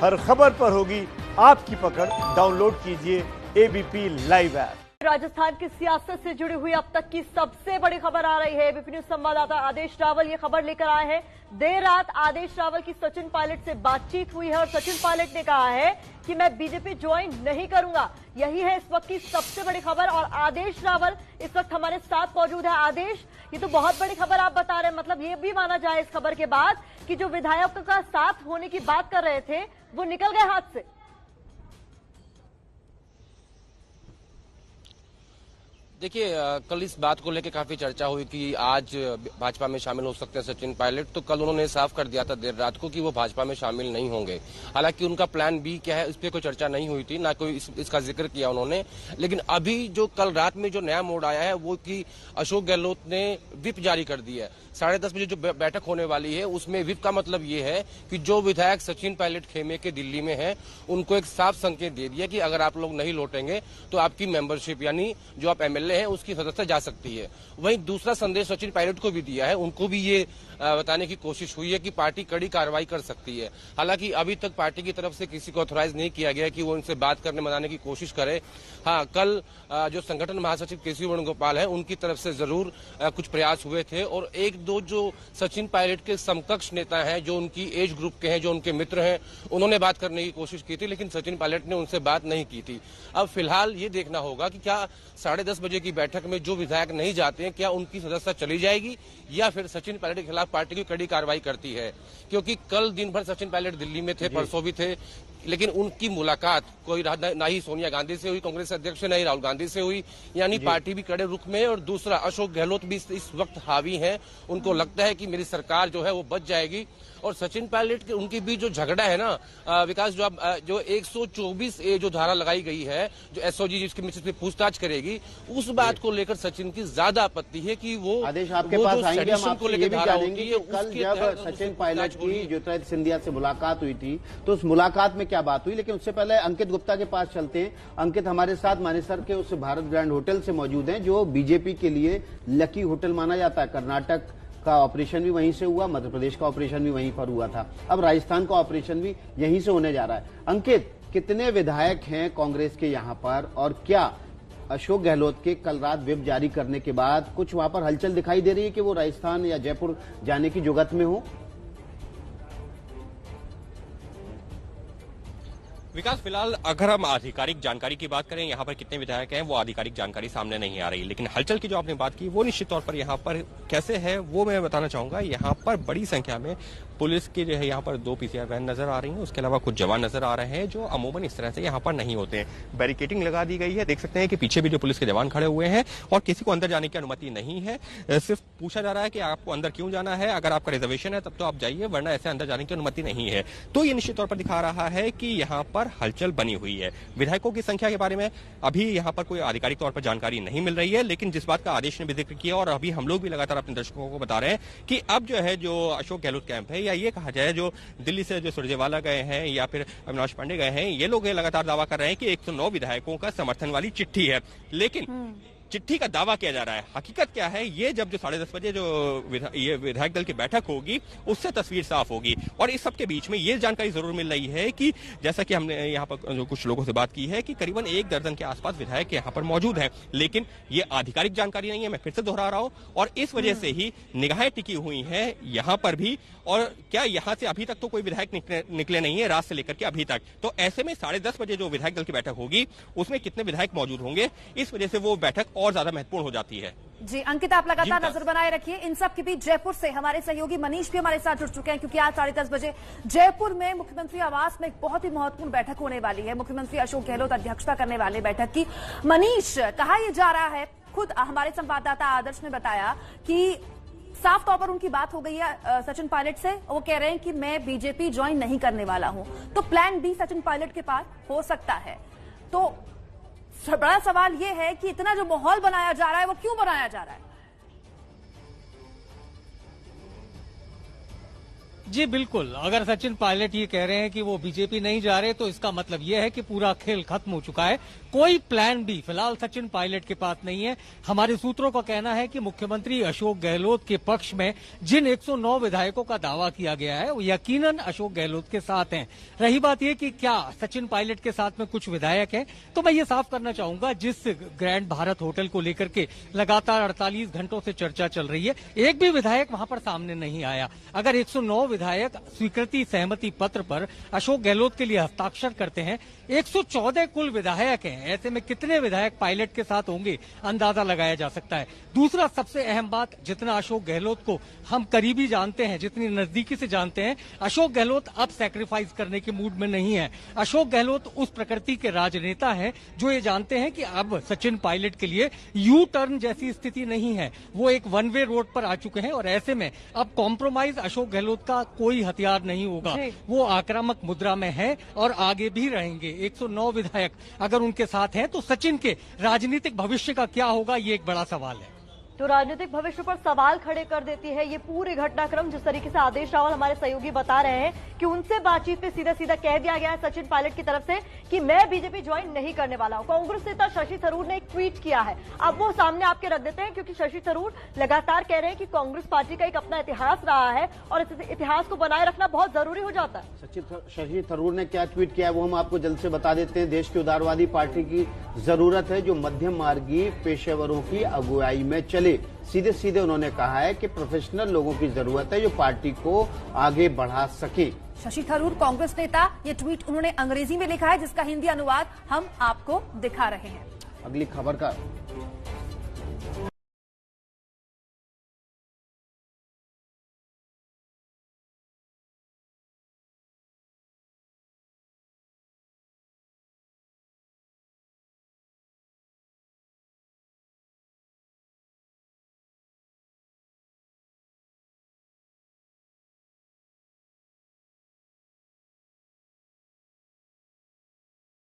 हर खबर पर होगी आपकी पकड़। डाउनलोड कीजिए एबीपी लाइव ऐप। राजस्थान की सियासत से जुड़ी हुई अब तक की सबसे बड़ी खबर आ रही है। एबीपी न्यूज संवाददाता आदेश रावल ये खबर लेकर आए हैं। देर रात आदेश रावल की सचिन पायलट से बातचीत हुई है और सचिन पायलट ने कहा है कि मैं बीजेपी ज्वाइन नहीं करूंगा। यही है इस वक्त की सबसे बड़ी खबर और आदेश रावल इस वक्त हमारे साथ मौजूद है। आदेश, ये तो बहुत बड़ी खबर आप बता रहे हैं, मतलब ये भी माना जाए इस खबर के बाद कि जो विधायकों का साथ होने की बात कर रहे थे वो निकल गए हाथ से। देखिए, कल इस बात को लेकर काफी चर्चा हुई कि आज भाजपा में शामिल हो सकते हैं सचिन पायलट। तो कल उन्होंने साफ कर दिया था देर रात को कि वो भाजपा में शामिल नहीं होंगे। हालांकि उनका प्लान बी क्या है इस पर कोई चर्चा नहीं हुई थी, ना कोई इसका जिक्र किया उन्होंने। लेकिन अभी जो कल रात में जो नया मोड़ आया है वो कि अशोक गहलोत ने व्हिप जारी कर दी है। 10:30 बजे जो बैठक होने वाली है उसमें व्हिप का मतलब ये है कि जो विधायक सचिन पायलट खेमे के दिल्ली में है उनको एक साफ संकेत दे दिया कि अगर आप लोग नहीं लौटेंगे तो आपकी मेंबरशिप यानी जो आप एमएलए हैं उसकी सदस्यता जा सकती है। वहीं दूसरा संदेश सचिन पायलट को भी दिया है, उनको भी ये बताने की कोशिश हुई है कि पार्टी कड़ी कार्रवाई कर सकती है। हालांकि अभी तक पार्टी की तरफ से किसी को ऑथोराइज नहीं किया गया कि वो उनसे बात करने मनाने की कोशिश करे। हाँ, कल जो संगठन महासचिव केसी वेणुगोपाल है उनकी तरफ से जरूर कुछ प्रयास हुए थे और एक दो जो सचिन पायलट के समकक्ष नेता हैं जो उनकी एज ग्रुप के हैं, जो उनके मित्र हैं, उन्होंने बात करने की कोशिश की थी, लेकिन सचिन पायलट ने उनसे बात नहीं की थी। अब फिलहाल ये देखना होगा कि क्या 10:30 बजे की बैठक में जो विधायक नहीं जाते हैं क्या उनकी सदस्यता चली जाएगी या फिर सचिन पायलट के खिलाफ पार्टी की कड़ी कार्रवाई करती है। क्योंकि कल दिन भर सचिन पायलट दिल्ली में थे, परसों भी थे, लेकिन उनकी मुलाकात कोई ना ही सोनिया गांधी से हुई, कांग्रेस अध्यक्ष ना ही राहुल गांधी से हुई, यानी पार्टी भी कड़े रुख में है। और दूसरा, अशोक गहलोत भी इस वक्त हावी हैं, उनको लगता है कि मेरी सरकार जो है वो बच जाएगी। और सचिन पायलट के उनके बीच जो झगड़ा है ना विकास, जो 124A जो धारा लगाई गई है, जो एसओजी जिसकी पूछताछ करेगी, उस बात को लेकर सचिन की ज्यादा आपत्ति है कि वो आदेश आपके पास आएंगे। हम आपसे ये भी जानेंगे कि कल जब सचिन पायलट की ज्योतिरादित्य सिंधिया से मुलाकात हुई थी तो उस मुलाकात में क्या बात हुई, लेकिन उससे पहले अंकित गुप्ता के पास चलते हैं। अंकित हमारे साथ मानेसर के उस भारत ग्रैंड होटल से मौजूद हैं जो बीजेपी के लिए लकी होटल माना जाता है। कर्नाटक का ऑपरेशन भी वहीं से हुआ, मध्य प्रदेश का ऑपरेशन भी वहीं पर हुआ था, अब राजस्थान का ऑपरेशन भी यहीं से होने जा रहा है। अंकित, कितने विधायक हैं कांग्रेस के यहां पर और क्या अशोक गहलोत के कल रात व्हिप जारी करने के बाद कुछ वहां पर हलचल दिखाई दे रही है कि वो राजस्थान या जयपुर जाने की जुगत में हो? विकास, फिलहाल अगर हम आधिकारिक जानकारी की बात करें यहाँ पर कितने विधायक हैं वो आधिकारिक जानकारी सामने नहीं आ रही, लेकिन हलचल की जो आपने बात की वो निश्चित तौर पर यहाँ पर कैसे है वो मैं बताना चाहूंगा। यहाँ पर बड़ी संख्या में पुलिस की जो है यहाँ पर 2 पीसीआर वैन नजर आ रही है, उसके अलावा कुछ जवान नजर आ रहे हैं जो अमूमन इस तरह से यहाँ पर नहीं होते हैं। बैरिकेडिंग लगा दी गई है, देख सकते हैं कि पीछे भी जो पुलिस के जवान खड़े हुए हैं और किसी को अंदर जाने की अनुमति नहीं है। सिर्फ पूछा जा रहा है कि आपको अंदर क्यों जाना है, अगर आपका रिजर्वेशन है तब तो आप जाइए, वरना ऐसे अंदर जाने की अनुमति नहीं है। तो ये निश्चित तौर पर दिखा रहा है कि यहाँ पर हलचल बनी हुई है। विधायकों की संख्या के बारे में अभी यहाँ पर कोई आधिकारिक तौर पर जानकारी नहीं मिल रही है, लेकिन जिस बात का आदेश ने भी जिक्र किया और अभी हम लोग भी लगातार अपने दर्शकों को बता रहे हैं कि अब जो है जो अशोक गहलोत कैंप है, या ये कहा जाए जो दिल्ली से जो सुरजेवाला गए हैं या फिर अविनाश पांडे गए हैं, ये लोग लगातार दावा कर रहे हैं कि 109 विधायकों का समर्थन वाली चिट्ठी है। लेकिन चिट्ठी का दावा किया जा रहा है, हकीकत क्या है ये जब जो 10:30 बजे जो ये विधायक दल की बैठक होगी उससे तस्वीर साफ होगी। और इस सब के बीच में ये जानकारी जरूर मिल रही है कि जैसा कि हमने यहाँ पर जो कुछ लोगों से बात की है कि करीबन 1 दर्जन के आसपास विधायक यहाँ पर मौजूद हैं, लेकिन ये आधिकारिक जानकारी नहीं है, मैं फिर से दोहरा रहा हूँ। और इस वजह से ही निगाहें टिकी हुई हैं यहाँ पर भी। और क्या यहाँ से अभी तक तो कोई विधायक निकले नहीं है, रात से लेकर के अभी तक। तो ऐसे में 10:30 बजे जो विधायक दल की बैठक होगी उसमें कितने विधायक मौजूद होंगे, इस वजह से वो बैठक और ज्यादा महत्वपूर्ण हो जाती है। जी अंकित, आप लगातार नजर बनाए रखिए। इन सब के बीच जयपुर से हमारे सहयोगी मनीष भी हमारे साथ जुड़ चुके हैं, क्योंकि आज 10:30 बजे जयपुर में मुख्यमंत्री आवास में एक बहुत ही महत्वपूर्ण बैठक होने वाली है। मुख्यमंत्री अशोक गहलोत अध्यक्षता करने वाले बैठक की। मनीष, कहा यह जा रहा है, खुद हमारे संवाददाता आदर्श ने बताया कि साफ तौर पर उनकी बात हो गई है सचिन पायलट से, वो कह रहे हैं कि मैं बीजेपी ज्वाइन नहीं करने वाला हूं। तो प्लान बी सचिन पायलट के पास हो सकता है। तो बड़ा सवाल यह है कि इतना जो माहौल बनाया जा रहा है वो क्यों बनाया जा रहा है? जी बिल्कुल, अगर सचिन पायलट ये कह रहे हैं कि वो बीजेपी नहीं जा रहे तो इसका मतलब ये है कि पूरा खेल खत्म हो चुका है। कोई प्लान बी फिलहाल सचिन पायलट के पास नहीं है। हमारे सूत्रों का कहना है कि मुख्यमंत्री अशोक गहलोत के पक्ष में जिन 109 विधायकों का दावा किया गया है वो यकीनन अशोक गहलोत के साथ हैं। रही बात ये कि क्या सचिन पायलट के साथ में कुछ विधायक हैं, तो मैं ये साफ करना चाहूंगा, जिस ग्रैंड भारत होटल को लेकर के लगातार 48 घंटों से चर्चा चल रही है, एक भी विधायक वहां पर सामने नहीं आया। अगर 109 विधायक स्वीकृति सहमति पत्र पर अशोक गहलोत के लिए हस्ताक्षर करते हैं, 114 कुल विधायक हैं, ऐसे में कितने विधायक पायलट के साथ होंगे अंदाजा लगाया जा सकता है। दूसरा सबसे अहम बात, जितना अशोक गहलोत को हम करीबी जानते हैं, जितनी नजदीकी से जानते हैं, अशोक गहलोत अब सैक्रिफाइस करने के मूड में नहीं है। अशोक गहलोत उस प्रकृति के राजनेता हैं जो ये जानते हैं कि अब सचिन पायलट के लिए यू टर्न जैसी स्थिति नहीं है, वो एक वन वे रोड पर आ चुके हैं और ऐसे में अब कॉम्प्रोमाइज अशोक गहलोत का कोई हथियार नहीं होगा। वो आक्रामक मुद्रा में है और आगे भी रहेंगे। 109 विधायक अगर उनके साथ हैं तो सचिन के राजनीतिक भविष्य का क्या होगा, ये एक बड़ा सवाल है। तो राजनीतिक भविष्य पर सवाल खड़े कर देती है ये पूरी घटनाक्रम। जिस तरीके से आदेश रावल हमारे सहयोगी बता रहे हैं कि उनसे बातचीत में सीधा सीधा कह दिया गया है सचिन पायलट की तरफ से कि मैं बीजेपी ज्वाइन नहीं करने वाला हूं। कांग्रेस नेता शशि थरूर ने एक ट्वीट किया है, अब वो सामने आपके रख देते हैं, क्योंकि शशि थरूर लगातार कह रहे हैं कि कांग्रेस पार्टी का एक अपना इतिहास रहा है और इस इतिहास को बनाए रखना बहुत जरूरी हो जाता है। शशि थरूर ने क्या ट्वीट किया है वो हम आपको जल्द से बता देते हैं। देश की उदारवादी पार्टी की जरूरत है जो मध्यम मार्गी पेशेवरों की अगुवाई में चले। सीधे सीधे उन्होंने कहा है कि प्रोफेशनल लोगों की जरूरत है जो पार्टी को आगे बढ़ा सके। शशि थरूर कांग्रेस नेता, ये ट्वीट उन्होंने अंग्रेजी में लिखा है जिसका हिंदी अनुवाद हम आपको दिखा रहे हैं। अगली खबर का